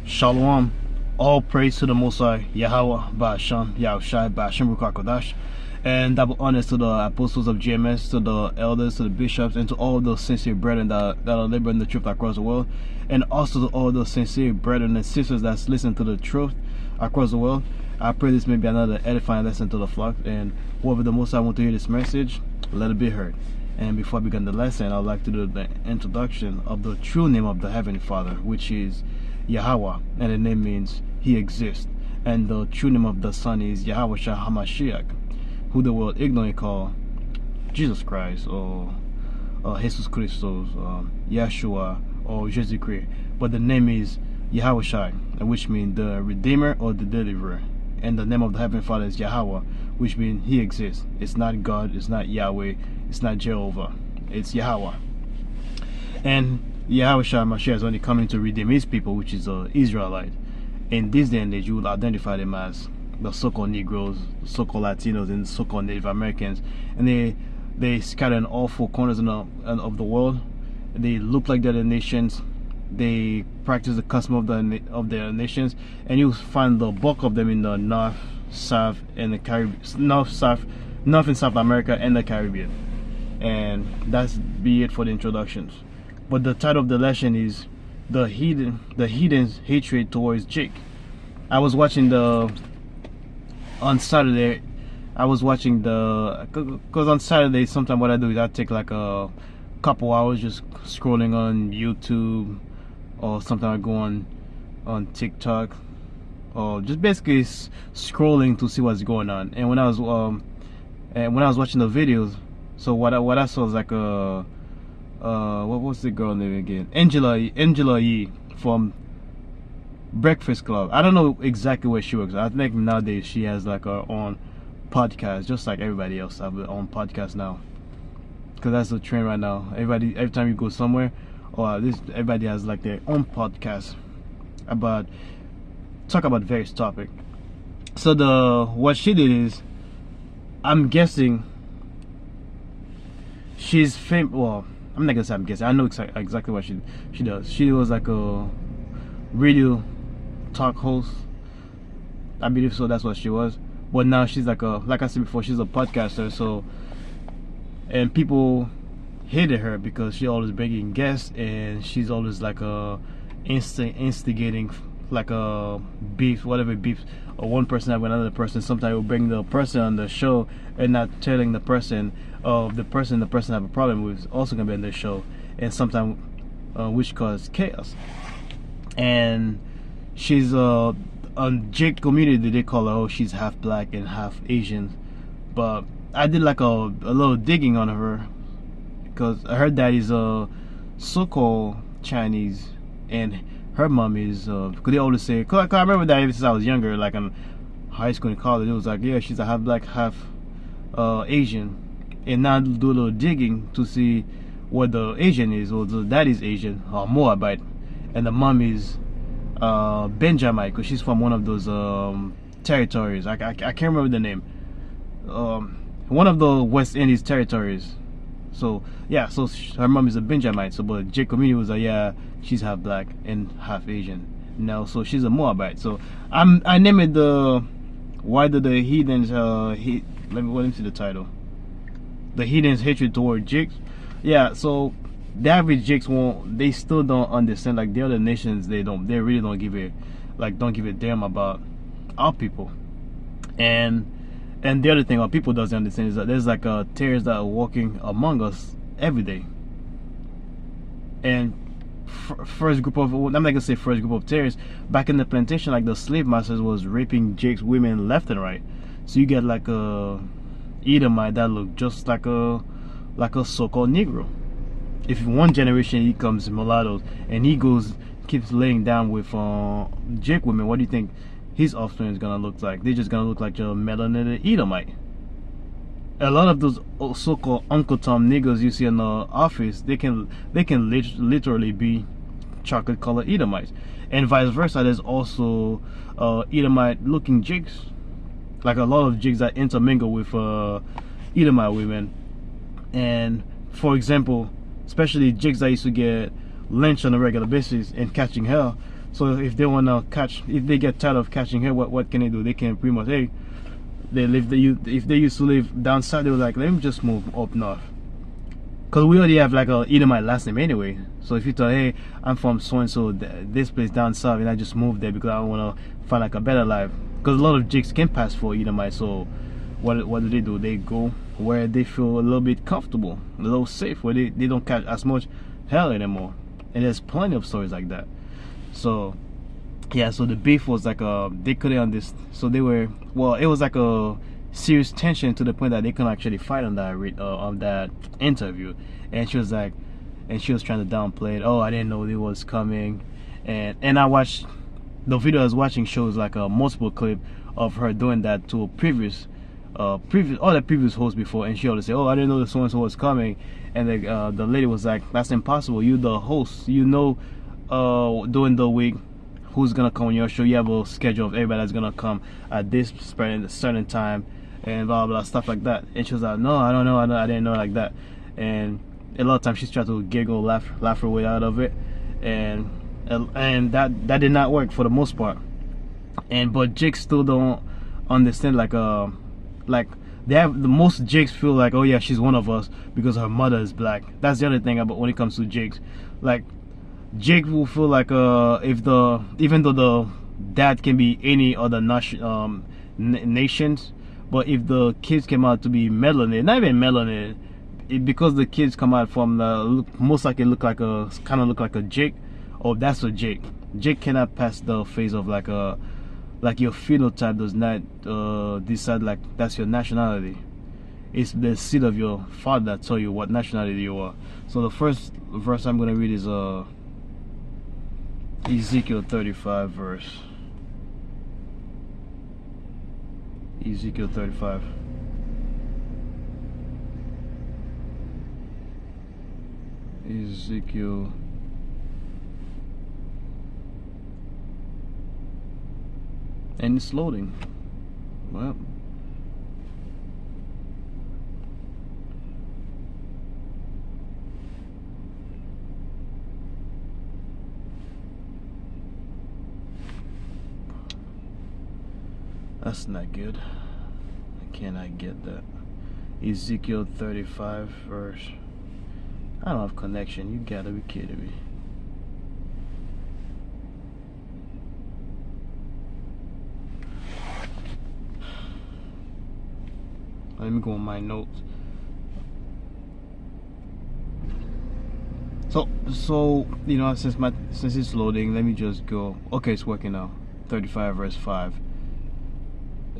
Shalom. All praise to the Most High, Yahweh, Ba'ashem, Yahushai, Ba'ashem, Rukakodash. And double honors to the apostles of GMS, to the elders, to the bishops, and to all those sincere brethren that are laboring the truth across the world. And also to all those sincere brethren and sisters that's listening to the truth across the world. I pray this may be another edifying lesson to the flock. And whoever the Most High want to hear this message, let it be heard. And before I begin the lesson, I'd like to do the introduction of the true name of the Heavenly Father, which is Yahweh, and the name means He exists. And the true name of the Son is Yahushua HaMashiach, who the world ignorantly call Jesus Christ, or Jesus Christos, Yeshua, or Jesus Christ. But the name is Yahushai, which means the Redeemer or the Deliverer. And the name of the Heavenly Father is Yahweh, which means He exists. It's not God, it's not Yahweh, it's not Jehovah, it's Yahweh. And Yahushua Mashiach is only coming to redeem His people, which is Israelite. In this day and age, you will identify them as the so-called Negroes, the so-called Latinos, and the so-called Native Americans. And they scatter in all four corners of the world. They look like they're the nations. They practice the custom of their nations, and you'll find the bulk of them in the North, South, and the Caribbean, North and South America and the Caribbean. And that's be it for the introductions. But the title of the lesson is the heathens' hatred towards Jake. I was watching on Saturday. Because on Saturday, sometimes what I do is I take like a couple hours just scrolling on YouTube, or sometimes I go on TikTok, or just basically scrolling to see what's going on. And when I was watching the videos, so what I saw was like what was the girl name again? Angela Yee from Breakfast Club. I don't know exactly where she works. I think nowadays she has like her own podcast, just like everybody else have their own podcast now. Because that's the trend right now. Every time you go somewhere, everybody has like their own podcast talk about various topic. So what she did is, I'm guessing she's famous. Well, I'm not gonna say I'm guessing. I know exactly what she does. She was like a radio talk host, I believe so. That's what she was. But now she's like I said before, she's a podcaster. So, and people hated her because she always bringing guests, and she's always like instigating like a beef, whatever beef, or one person have another person. Sometimes will bring the person on the show and not telling the person of the person have a problem with is also gonna be on the show, and sometimes which cause chaos. And she's on Jake community, they call her, oh, she's half black and half Asian. But I did like a little digging on her, because her dad is so-called Chinese, and her mom is because they always say, cause I remember that ever since I was younger, like in high school and college, it was like, yeah, she's a half black, half Asian. And now do a little digging to see what the Asian is. Or the dad is Asian, or Moabite, and the mom is Benjamite, because she's from one of those territories. I can't remember the name. One of the West Indies territories. So yeah, so her mom is a Benjamite. So but Jake community was like, yeah, she's half black and half Asian. Now, so she's a Moabite. So I named it why do the heathens let me see the title. The heathens' hatred toward Jakes. Yeah, so the average Jakes they still don't understand, like the other nations, they really don't give a damn about our people. And the other thing our people doesn't understand is that there's like terrorists that are walking among us every day. And first group of, I'm not gonna say first group of terrorists, back in the plantation, like the slave masters was raping Jake's women left and right. So you get like a Edomite that look just like a so-called Negro. If one generation he comes mulattoes and he keeps laying down with Jake women, what do you think his offspring is gonna look like? They're just gonna look like a melanated Edomite. A lot of those so-called Uncle Tom niggas you see in the office, they can literally be chocolate colored Edomites, and vice versa. There's also Edomite looking Jakes. Like a lot of Jakes that intermingle with Edomite women. And for example, especially Jakes that used to get lynched on a regular basis and catching hell, So if they wanna catch, if they get tired of catching her, what can they do? They can pretty much, hey, they live if they used to live down south, they were like, let me just move up north. Cause we already have like a Edomite last name anyway. So if you tell, hey, I'm from so and so, this place down south, and I just moved there because I want to find like a better life. Because a lot of jigs can pass for Edomite. So what do? They go where they feel a little bit comfortable, a little safe, where they don't catch as much hell anymore. And there's plenty of stories like that. So yeah, so the beef was like they couldn't understand. So they were, well, it was like a serious tension to the point that they couldn't actually fight on that interview. And she was like, and she was trying to downplay it. Oh, I didn't know it was coming. And I watched the video I was watching shows like a multiple clip of her doing that to a previous all the previous hosts before, and she always say, oh, I didn't know the so and so was coming. And the lady was like, that's impossible, you the host, you know, during the week who's gonna come on your show, you have a schedule of everybody that's gonna come at this certain time and blah blah stuff like that. And she was like, no, I don't know, I didn't know like that. And a lot of times she's tried to giggle, laugh her way out of it, and that did not work for the most part. But jigs still don't understand, like they have, the most jigs feel like, oh yeah, she's one of us because her mother is black. That's the other thing about when it comes to jigs. Like jig will feel like even though the dad can be any other nations, but if the kids came out to be melanated, not even melanated, because the kids come out from most likely look like a jig, or that's a jig. Jig cannot pass the phase of like your phenotype does not decide like that's your nationality. It's the seed of your father that tell you what nationality you are. So the first verse I'm gonna read is Ezekiel 35 verse. Ezekiel 35. Ezekiel. And it's loading. Well, that's not good. I cannot get that. Ezekiel 35 verse. I don't have connection. You gotta be kidding me. Let me go on my notes. So you know, since it's loading, let me just go. Okay, it's working now. 35 verse 5.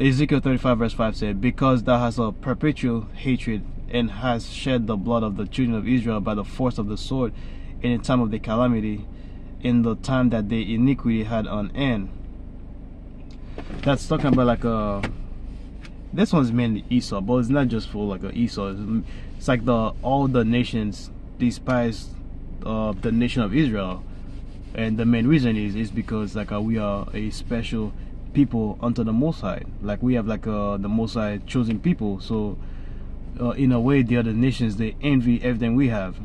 Ezekiel 35 verse 5 said, because thou hast a perpetual hatred and hast shed the blood of the children of Israel by the force of the sword in the time of the calamity, in the time that the iniquity had an end. That's talking about like this one's mainly Esau, but it's not just for like a Esau. It's like all the nations despise the nation of Israel, and the main reason is because like we are a special people unto the Most High. Like we have like the Most High chosen people. So in a way, the other nations, they envy everything we have.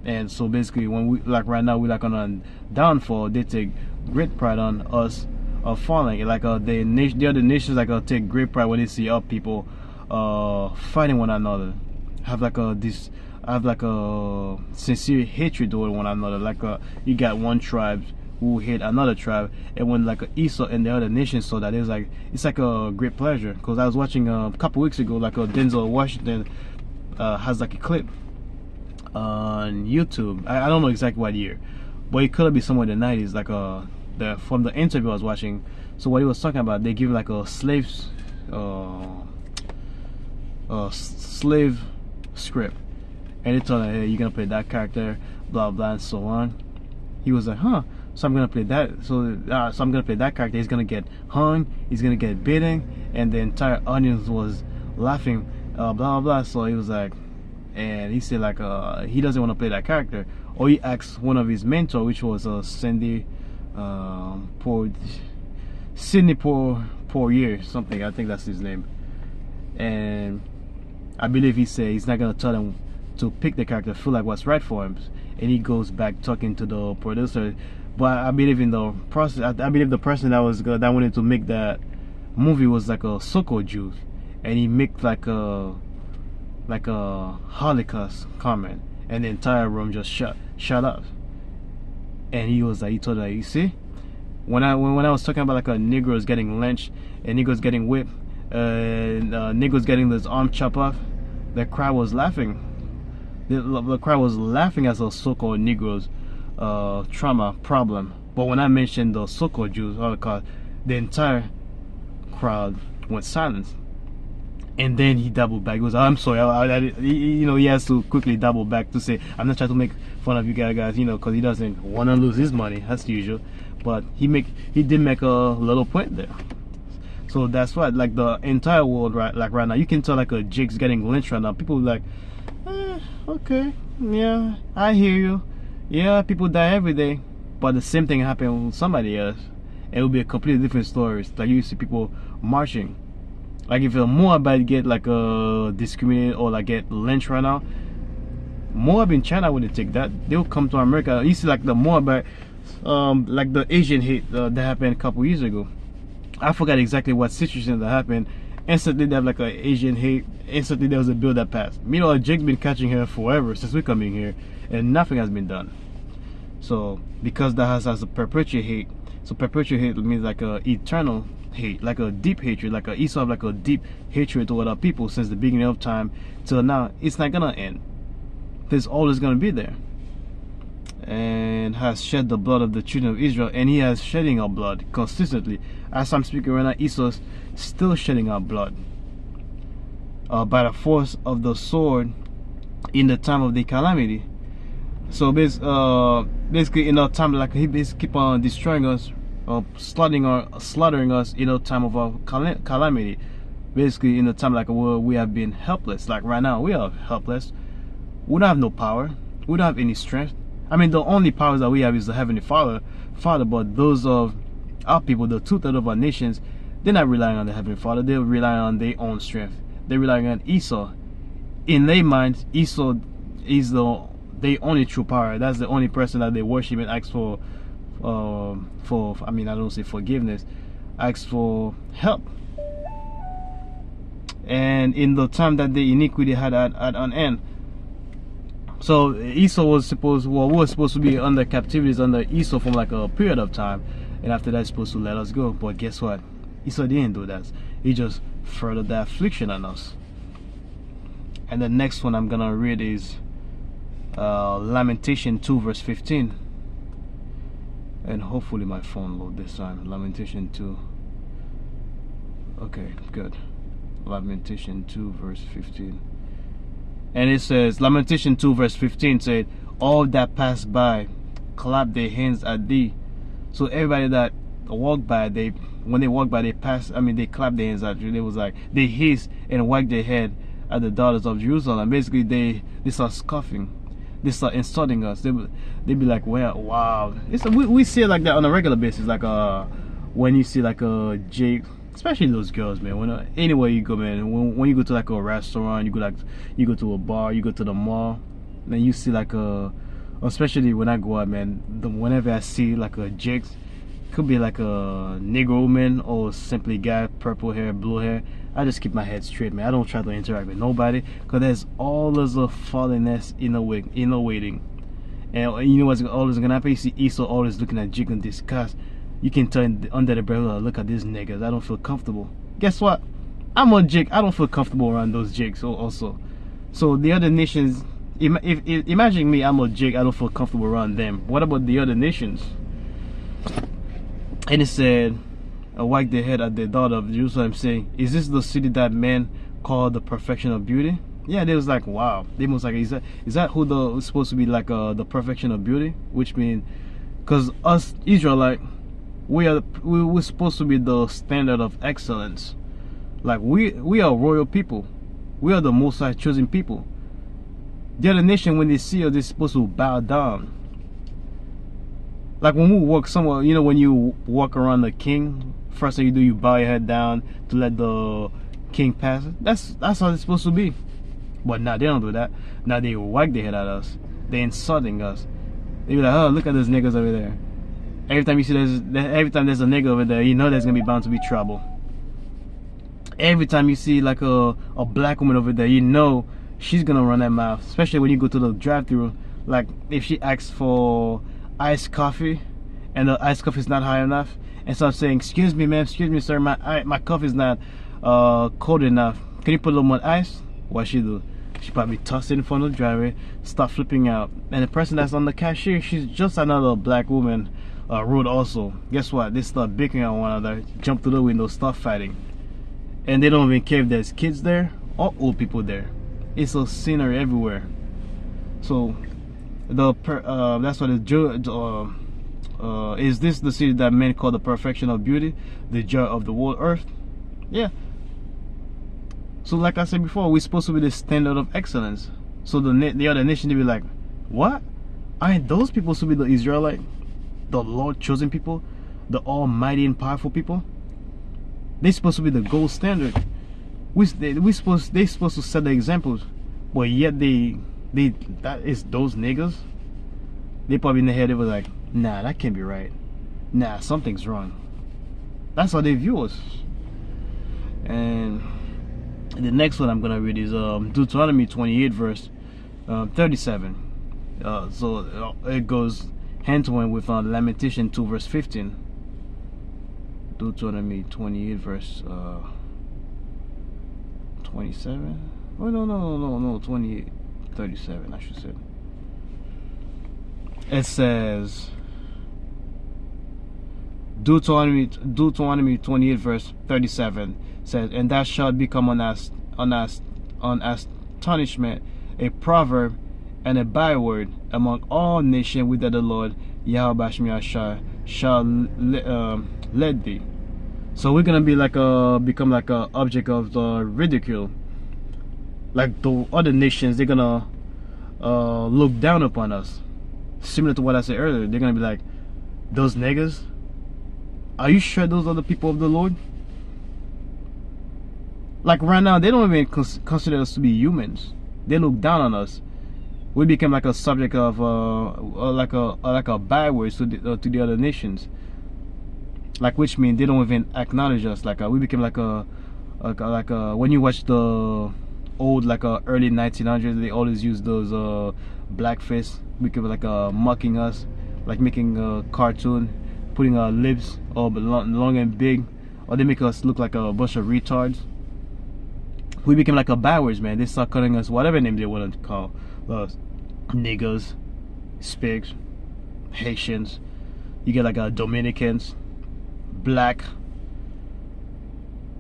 And so basically, when we like right now, we like on a downfall, they take great pride on us falling. Like the other nations like take great pride when they see our people fighting one another, have like a sincere hatred toward one another. Like you got one tribe who hate another tribe, and when like Esau and the other nations saw that, it's like a great pleasure. Because I was watching a couple weeks ago, like Denzel Washington has like a clip on YouTube. I don't know exactly what year, but it could be somewhere in the 90s, like from the interview I was watching. So what he was talking about, they give like a slave script, and they told him, hey, you're gonna play that character, blah blah and so on. He was like, huh, so I'm gonna play that, so I'm gonna play that character. He's gonna get hung, he's gonna get beaten, and the entire audience was laughing, blah blah. So he was like, and he said like he doesn't want to play that character. Or he asked one of his mentor, which was Sidney Poitier, something, I think that's his name. And I believe he said he's not gonna tell him to pick the character, feel like what's right for him. And he goes back talking to the producer, But I believe in the process. I believe the person that wanted to make that movie was like a so-called Jew, and he made like a Holocaust comment, and the entire room just shut up. And he told her, you see, when I was talking about like a Negroes getting lynched and Negroes getting whipped, Negroes getting his arm chopped off, the crowd was laughing. The crowd was laughing at the so-called Negroes trauma problem. But when I mentioned the so-called Jews Holocaust, the entire crowd went silent. And then he doubled back. He was, I'm sorry, he has to quickly double back to say, I'm not trying to make fun of you guys, because he doesn't want to lose his money, as usual. But he did make a little point there. So that's why, like the entire world, right now, you can tell like a Jake's getting lynched right now. People are like, okay, yeah, I hear you. Yeah, people die every day, but the same thing happened with somebody else. It will be a completely different story. Like you see people marching. Like if a Moabite get like discriminated or like get lynched right now, Moab in China wouldn't take that. They'll come to America. You see like the Moabite, like the Asian hate that happened a couple years ago. I forgot exactly what situation that happened. Instantly they have like an Asian hate. Instantly there was a bill that passed. Meanwhile, Jake's been catching her forever since we coming here, and nothing has been done. So because that has a perpetual hate. So perpetual hate means like a eternal hate, like a deep hatred, like Esau have like a deep hatred toward our people since the beginning of time till now. It's not gonna end. There's always gonna be there. And has shed the blood of the children of Israel, and he has shedding our blood consistently. As I'm speaking right now, Esau's still shedding our blood by the force of the sword in the time of the calamity. So basically in our time, like he basically keep on destroying us, slaughtering us in the time of our calamity. Basically in the time like where we have been helpless. Like right now we are helpless. We don't have no power. We don't have any strength. I mean, the only powers that we have is the Heavenly Father, but those of our people, the two-thirds of our nations, they're not relying on the Heavenly Father. They're relying on their own strength. They're relying on Esau. In their minds, Esau is their only true power. That's the only person that they worship and ask for I mean, I don't say forgiveness, ask for help. And in the time that the iniquity had at an end. So Esau was supposed to be under captivities under Esau for like a period of time, and after that he's supposed to let us go. But guess what? Esau didn't do that. He just furthered the affliction on us. And the next one I'm gonna read is Lamentation 2 verse 15. And hopefully my phone load this time. Lamentation 2. Okay, good. Lamentation 2 verse 15. And it says, Lamentation 2 verse 15 said, all that pass by clap their hands at thee. So everybody that walk by, when they walk by, they clap their hands at you. They was like, they hiss and wag their head at the daughters of Jerusalem. Basically they start scoffing. They start insulting us. They be like, well, wow. We see it like that on a regular basis. Like when you see like a Jake, especially those girls, man. When anywhere you go, man. When you go to like a restaurant, you go to a bar, you go to the mall, then you see like especially when I go out, man. Whenever I see like a Jake, could be like a Negro woman or simply guy, purple hair, blue hair, I just keep my head straight, man. I don't try to interact with nobody, because there's always a fallenness in the waiting. And you know what's always gonna happen? You see Esau always looking at Jake in disgust. You can tell under the breath, look at these niggas, I don't feel comfortable. Guess what? I'm a Jake, I don't feel comfortable around those Jakes also. So the other nations, imagine me, I'm a Jake, I don't feel comfortable around them. What about the other nations? And it said, wag their head at the daughter of Jerusalem, saying, is this the city that men call the perfection of beauty? Yeah, they was like, wow. They was like, is that who's supposed to be like the perfection of beauty? Which means, because us Israelite, we're supposed to be the standard of excellence. Like we are royal people. We are the Most High chosen people. The other nation, when they see us, they're supposed to bow down. Like when we walk somewhere, you know, when you walk around the king, first thing you do, you bow your head down to let the king pass. That's how it's supposed to be. But now they don't do that. Now they wag their head at us. They're insulting us. They be like, oh, look at those niggas over there. Every time you see every time there's a nigga over there, you know there's gonna be bound to be trouble. Every time you see like a black woman over there, you know she's gonna run that mouth. Especially when you go to the drive-thru. Like if she asks for iced coffee and the iced coffee is not high enough, and so I'm saying, excuse me ma'am, excuse me sir, my coffee is not cold enough, can you put a little more ice? What she do? She probably toss it in front of the driver, start flipping out, and the person that's on the cashier, she's just another black woman, rude also. Guess what? They start bickering at one another, jump through the window, start fighting, and they don't even care if there's kids there or old people there. It's a scenery everywhere. So that's what is this the city that men call the perfection of beauty, the joy of the whole earth? Yeah. So like I said before, we're supposed to be the standard of excellence. So the other nation, they be like, what? Aren't those people supposed to be the Israelite, the Lord chosen people, the almighty and powerful people? They're supposed to be the gold standard. They supposed to set the examples, but yet that is those niggas. They probably in their head they were like, nah, that can't be right. Nah, something's wrong. That's how they view us. And the next one I'm gonna read is Deuteronomy 28 verse 37. So it goes hand to hand with Lamentation 2 verse 15. Deuteronomy 28 verse 27. Oh no 28 37 I should say. It says Deuteronomy 28 verse 37 says, and thou shalt become an astonishment, a proverb, and a byword among all nations, whither the Lord Yahweh shall lead thee. So we're gonna be like become like a object of ridicule. Like the other nations, they're gonna look down upon us. Similar to what I said earlier, they're gonna be like, those niggas, are you sure those are the people of the Lord? Like right now, they don't even consider us to be humans. They look down on us. We become like a subject of like a byword to the other nations. Like, which means they don't even acknowledge us. Like we became like a when you watch the old early 1900s, they always use those blackface. We could like mocking us, like making a cartoon, putting our lips all long and big, or they make us look like a bunch of retards. We became like a bywords, man. They start calling us whatever name they want to call us. Niggers, Spigs, Haitians. You get like Dominicans, black.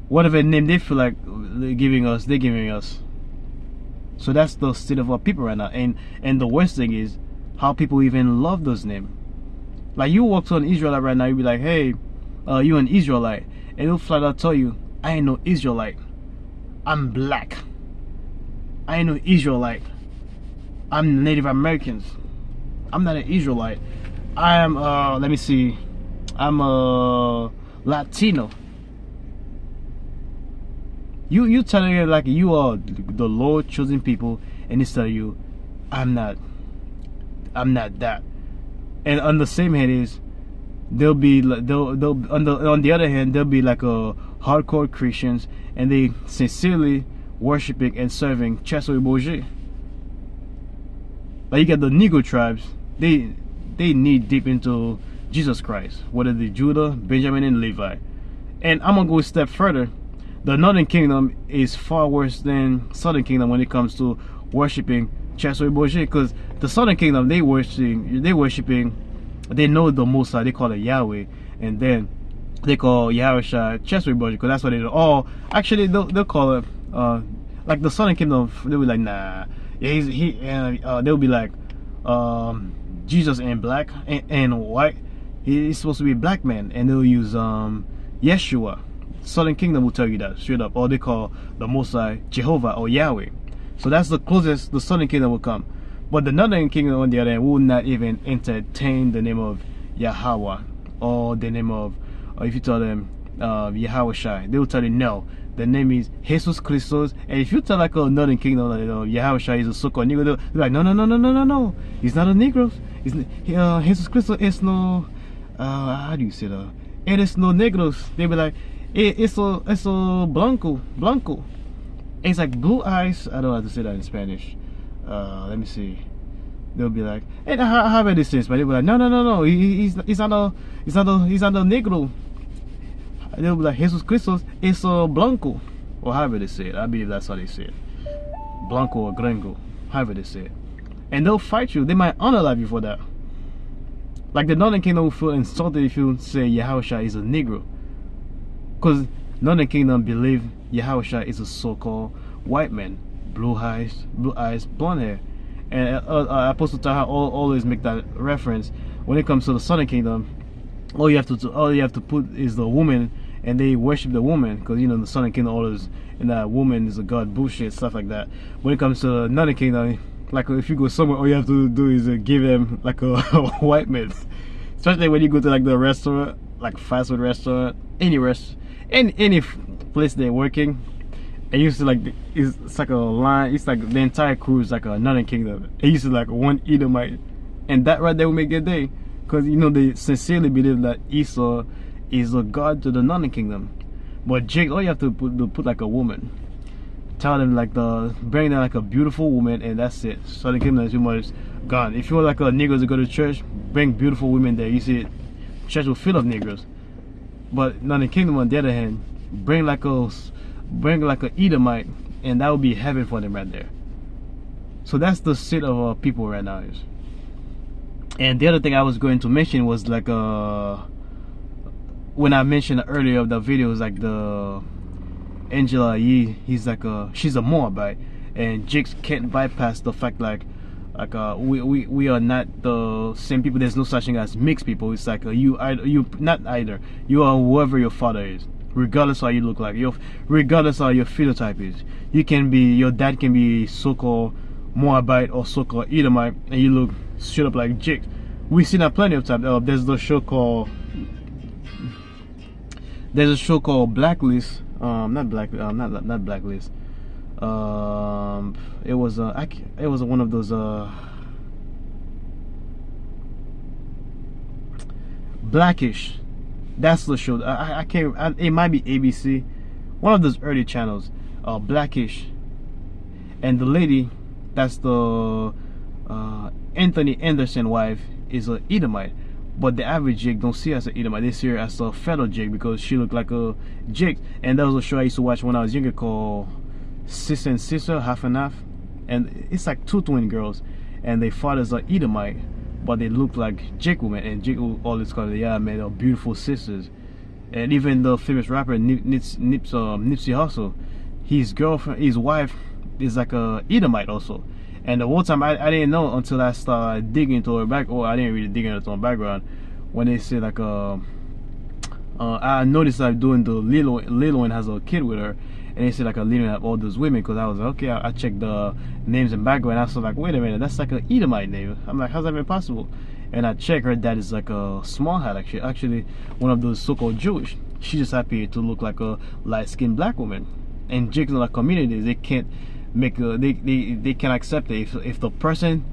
Whatever name they feel like they're giving us. So that's the state of our people right now. And the worst thing is how people even love those names. Like you walk to an Israelite right now, you be like, hey, you an Israelite, and he'll flat out tell you, I ain't no Israelite. I'm black. I ain't no Israelite. I'm Native Americans. I'm not an Israelite. I am let me see. I'm a Latino. You telling it like you are the Lord chosen people, and it's telling you, I'm not that. And on the same hand is they'll on the other hand they'll be like a hardcore Christians, and they sincerely worshiping and serving Chessoy Bourget. Like you got the Negro tribes, they need deep into Jesus Christ, whether they Judah, Benjamin, and Levi. And I'm gonna go a step further. The Northern Kingdom is far worse than Southern Kingdom when it comes to worshiping Chessoy Bourget, because the Southern Kingdom they know the Most High, they call it Yahweh, and then they call Yahweh Chessoy Bourget, because that's what they do. Oh, actually they'll call it like the Southern Kingdom, they'll be like, nah, they'll be like, Jesus ain't black and white, he's supposed to be a black man, and they'll use Yeshua. Southern Kingdom will tell you that straight up, or they call the Most High Jehovah or Yahweh. So that's the closest the Southern Kingdom will come. But the Northern Kingdom, on the other hand, will not even entertain the name of Yahweh, or the name of, or if you tell them Yahweh Shai, they will tell you no, the name is Jesus Christos. And if you tell like a Northern Kingdom that Yahweh Shai is a so-called Negro, they're like, no, he's not a Negro. Jesus Christos is no how do you say that? Eres no negros. They be like, eso blanco. It's like blue eyes. I don't know how to say that in Spanish. Let me see. They'll be like, hey, how about this sense? But they'll be like, no. He's not a negro. They'll be like, Jesus Christos es blanco, or however they say it. I believe that's how they say it. Blanco or gringo, however they say it. And they'll fight you. They might unalive you for that. Like the Northern Kingdom will feel insulted if you say Yahushua is a negro, because Northern Kingdom believe Yahushua is a so-called white man, blue eyes, blonde hair. And Apostle Taha always make that reference when it comes to the Southern Kingdom. All you have to put is the woman, and they worship the woman, because you know the Southern Kingdom always, and that woman is a god, bullshit, stuff like that. When it comes to the Northern Kingdom, like if you go somewhere, all you have to do is give them like a white man. Especially when you go to like the restaurant, like fast food restaurant, any place they're working, and you see like it's like a line. It's like the entire crew is like a Northern Kingdom. It used to like one Edomite, and that right there will make their day, because you know they sincerely believe that Esau is a god to the Northern Kingdom. But Jake, all you have to put like a woman. Tell them like bring them like a beautiful woman, and that's it. Southern Kingdom is pretty much gone. If you want like a Negro to go to church, bring beautiful women there. You see, church will fill of Negroes. But Northern Kingdom, on the other hand, bring like a Edomite, and that would be heaven for them right there. So that's the state of our people right now is. And the other thing I was going to mention was like when I mentioned earlier of the video, was like the Angela Yee, she's a Moabite, and Jakes can't bypass the fact like we are not the same people. There's no such thing as mixed people. It's like you not either. You are whoever your father is, regardless of how you look like. Regardless of how your phenotype is. Your dad can be so-called Moabite or so-called Edomite, and you look straight up like Jake. We've seen that plenty of times. There's a show called Blacklist. Not Blacklist. It was one of those Blackish. That's the show. I can't. It might be ABC, one of those early channels. Blackish, and the lady, that's the Anthony Anderson wife, is a Edomite. But the average Jake don't see her as an Edomite. They see her as a fellow Jake because she looked like a Jake. And that was a show I used to watch when I was younger called Sister and Sister, Half and Half. And it's like two twin girls, and their fathers are Edomite, but they look like Jake women. And Jake will always call them, yeah, man, they're beautiful sisters. And even the famous rapper Nipsey Hussle, his wife is like a Edomite also. And the whole time I didn't know until I started digging into her back. I didn't really dig into her background. When they say like I noticed like doing the Lil Wayne has a kid with her, and they say like a Lil have all those women. Because I was like, okay, I checked the names and background. I was like, wait a minute, that's like an Edomite name. I'm like, how's that even possible? And I checked, her dad is like a small hat actually one of those so-called Jewish. She just happy to look like a light-skinned black woman. And Jake's in like communities, they can't make they can accept it. If the person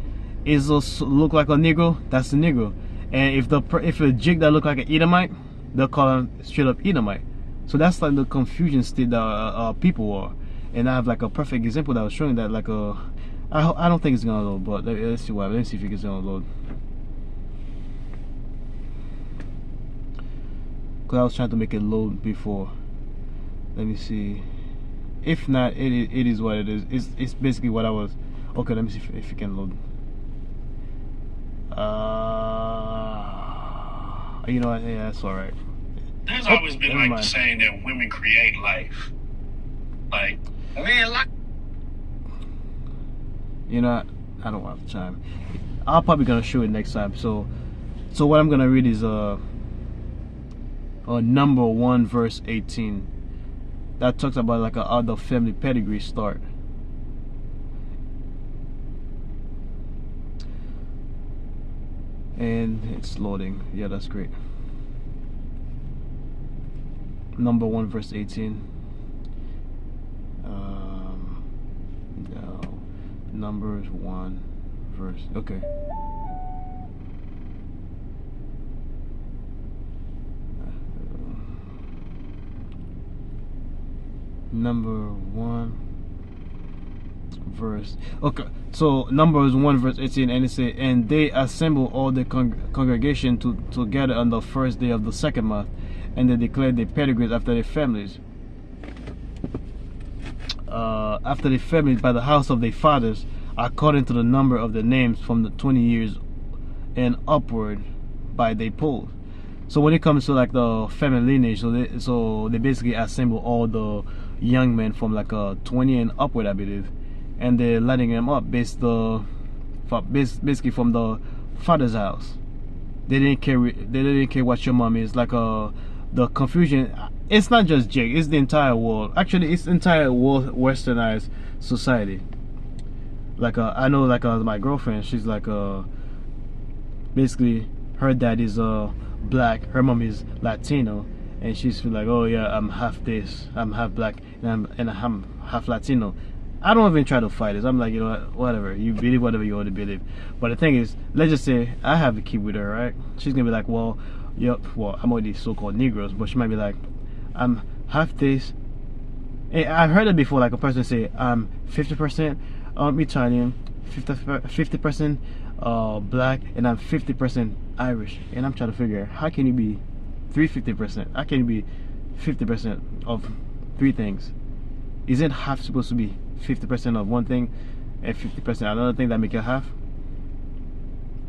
look like a Negro, that's a Negro. And if a Jake that look like an Edomite, they'll call him straight up Edomite. So that's like the confusion state that people are. And I have like a perfect example that was showing that like I don't think it's gonna load, but let's see if it's gonna load. Cause I was trying to make it load before. Let me see. If not, it is what it is. It's basically what I was. Okay, let me see if it can load. You know what? Yeah, that's all right. There's always been like saying that women create life. Like, man, you know, I don't have time. I'm probably gonna show it next time. So what I'm gonna read is number 1 verse 18. That talks about like how the family pedigree start. And it's loading. Yeah, that's great. Number 1 verse 18. No, Numbers 1 verse. Okay. number 1 verse. Okay, so Numbers 1 verse 18, and it says, and they assemble all the congregation together on the first day of the second month, and they declared their pedigrees after their families. After their families by the house of their fathers, according to the number of the names from the 20 years and upward by their polls. So when it comes to like the family lineage, so they basically assemble all the young men from like 20 and upward, I believe, and they're letting them up basically from the father's house. They didn't care what your mom is. Like the confusion. It's not just Jake. It's the entire world. Actually, it's the entire world westernized society. Like I know, like my girlfriend, she's like basically her dad is black, her mom is Latino, and she's like, oh yeah, I'm half this, I'm half black, and I'm half Latino. I don't even try to fight this. I'm like, you know what, whatever, you believe whatever you want to believe. But the thing is, let's just say I have a kid with her, right? She's gonna be like, well, yep, well, I'm already so-called Negroes, but she might be like, I'm half this. And I've heard it before, like a person say, I'm 50% Italian, 50% black, and I'm 50% Irish. And I'm trying to figure, how can you be 350%? How can you be 50% of 3 things? Isn't half supposed to be 50% of one thing and 50% another thing that make it half?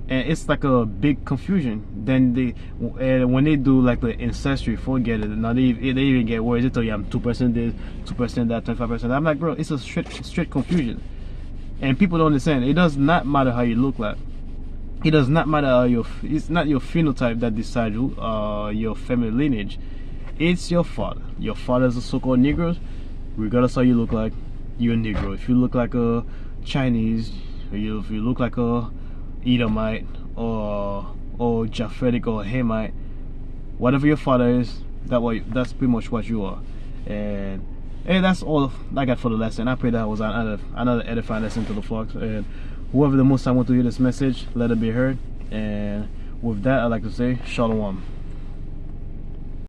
And it's like a big confusion. Then when they do like the ancestry, forget it. Now they even get worse. They tell you I'm 2% this, 2% that, 25%. I'm like, bro, it's a straight confusion. And people don't understand. It does not matter how you look like. It does not matter how it's not your phenotype that decides your family lineage. It's your father. Your father's a so-called Negroes. Regardless how you look like, you're a Negro. If you look like a Chinese, if you look like a Edomite or Japhetic or Hamite, whatever your father is, that's pretty much what you are. And that's all I got for the lesson. I pray that was another edifying lesson to the flocks. And whoever the most I want to hear this message, let it be heard. And with that, I'd like to say Shalom.